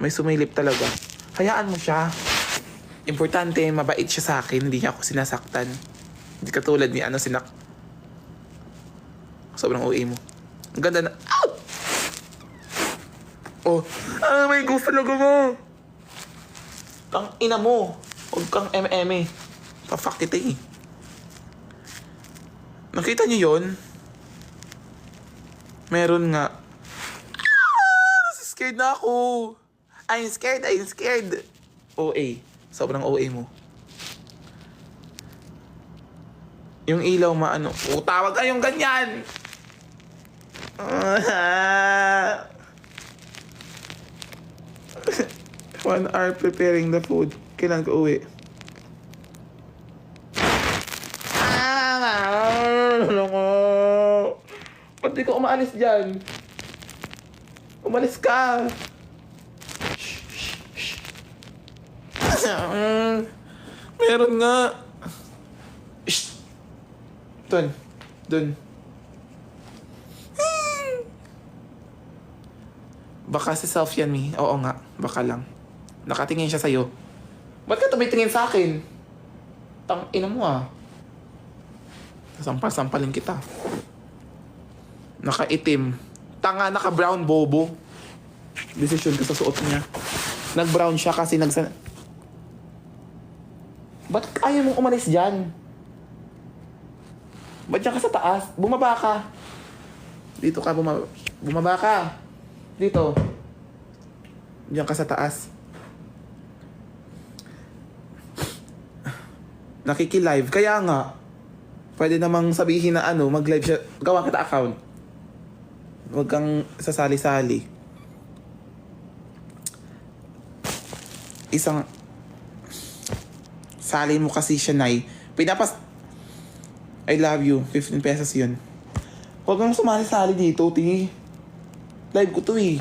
May sumilip talaga. Hayaan mo siya. Importante, mabait siya sa akin. Hindi niya ako sinasaktan. Hindi katulad ni sobrang OA mo. Ang ganda na... Ow! Oh. May gusto talaga mo. Tang ina mo. Huwag kang MM. Pa-fuck kita eh. Nakita niyo yun? Meron nga. Scared na ako. I'm scared. OA. Sobrang OA mo. Yung ilaw maano. Tawag kayong ganyan. 1 hour preparing the food. Kailan ko uwi? Ba't di ko umaalis dyan? Umalis ka! Meron nga. Dun. Baka si Self yan, Mi. Oo nga, baka lang. Nakatingin siya sa'yo. Ba't ka tumitingin sa akin? Tang ina mo ah. Sampal-sampalin kita. Nakaitim. Tanga, naka-brown bobo. Desisyon ka sa suot niya. Nag-brown siya kasi Ba't ayaw mong umalis dyan? Ba't dyan ka sa taas? Bumaba ka. Dito ka, bumaba ka. Dito. Diyan ka sa taas. Nakiki-live. Kaya nga, pwede namang sabihin na mag-live siya. Gawa kita account. Huwag kang sasali-sali. Sali mo kasi siya, Nay. I love you. 15 pesos yun. Huwag kang sumali-sali dito, ti. Live ko to eh.